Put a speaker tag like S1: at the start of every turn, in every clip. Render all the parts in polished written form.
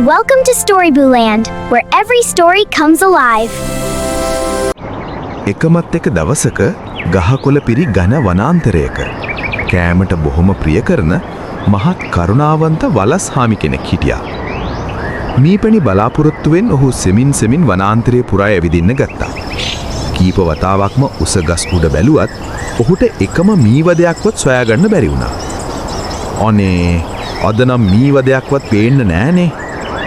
S1: Welcome to Storyboo Land, where every story comes alive.
S2: එකමත් එක දවසක ගහකොළ පිරි ඝන වනාන්තරයක කෑමට බොහොම ප්‍රිය කරන මහත් කරුණාවන්ත වලස් හාමි කෙනෙක් හිටියා. මීපැණි බලාපොරොත්තුවෙන් ඔහු සෙමින් වනාන්තරය පුරා ඇවිදින්න ගත්තා. කීප වතාවක්ම උස ගස් උඩ බැලුවත් ඔහුට එකම මීවදයක්වත් සොයාගන්න බැරි වුණා. අනේ අද නම් මීවදයක්වත් පේන්න නෑනේ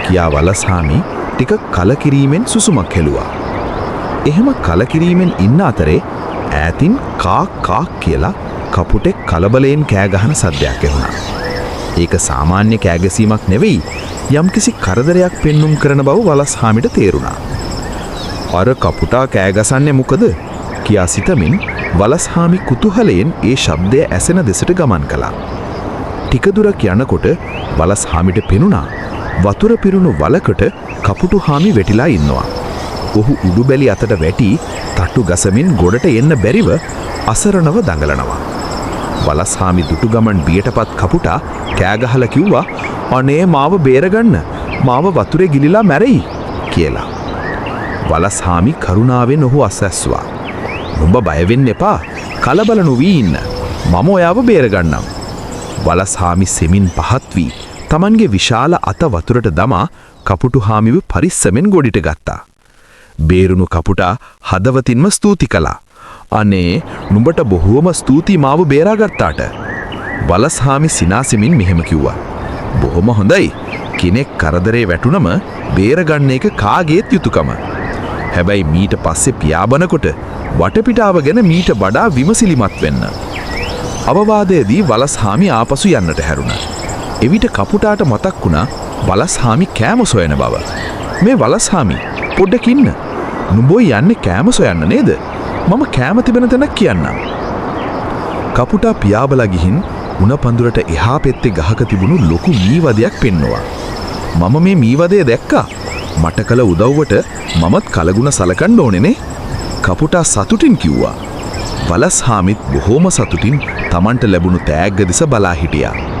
S2: කියා වලස් හාමි ටික කලකිරීමෙන් සුසුමක් හෙළුවා. එහෙම කලකිරීමෙන් ඉන්න අතරේ ඈතින් කාක් කියලා කපුටෙක් කලබලයෙන් කෑ ගහන සද්දයක් ඇහුණා. ඒක සාමාන්‍ය කෑගැසීමක් නෙවෙයි, යම්කිසි කරදරයක් පෙන්눔 කරන බව වලස් හාමිට තේරුණා. අර කපුටා කෑ ගසන්නේ මොකද කියා සිතමින් වලස් හාමි කුතුහලයෙන් ඒ ශබ්දය ඇසෙන දෙසට ගමන් කළා. ටික දුරක් යනකොට වලස් හාමිට පෙනුණා වතුර පිරුණු වලකට කපුටු හාමි වැටිලා ඉන්නවා. ඔහු උඩුබැලි අතට වැටි තට්ටු ගසමින් ගොඩට එන්න බැරිව අසරණව දඟලනවා. වලස් හාමි දුටු ගමන් බියටපත් කපුටා කෑ ගහලා කිව්වා, "අනේ මාව බේරගන්න, මාව වතුරේ ගිලිලා මැරෙයි" කියලා. වලස් හාමි කරුණාවෙන් ඔහු අසැස්සුවා. "නුඹ බය වෙන්න එපා, කලබල නොවී ඉන්න. මම ඔයාව බේරගන්නම්." වලස් හාමි සෙමින් පහත් වී Tamanගේ විශාල අත වතුරට දමා කපුටු හාමිව පරිස්සමෙන් ගොඩට ගත්තා. බේරුණු කපුටා හදවතින්ම ස්තුති කළා. "අනේ නුඹට බොහෝම ස්තුතියි මාව බේරාගත්තාට." වලස් හාමි සිනාසෙමින් මෙහෙම කිව්වා, "බොහොම හොඳයි. කෙනෙක් කරදරේ වැටුනම බේරගන්න එක කාගේත් යුතුයකම. හැබැයි මීට පස්සේ පියාඹනකොට වටපිටාව ගැන මීට වඩා විමසිලිමත් වෙන්න." අවවාදයේදී වලස් හාමි ආපසු යන්නට හැරුණා. එවිට කපුටාට මතක් වුණා වලස් හාමි කෑම සොයන බව. "මේ වලස් හාමි, පොඩ්ඩක් ඉන්න. නුඹ යන්නේ කෑම සොයන්න නේද? මම කෑම තිබෙන තැනක් කියන්නම්." කපුටා පියාඹලා ගිහින් උණ පඳුරට එහා පැත්තේ ගහක තිබුණු ලොකු මීවදයක් පෙන්නවා. "මම මේ මීවදය දැක්කා. මට කළ උදව්වට මමත් කලගුණ සලකන්න ඕනේනේ." කපුටා සතුටින් කිව්වා. වලස් හාමිත් බොහෝම සතුටින් Tamanට ලැබුණු තෑග්ග දිස බලා හිටියා.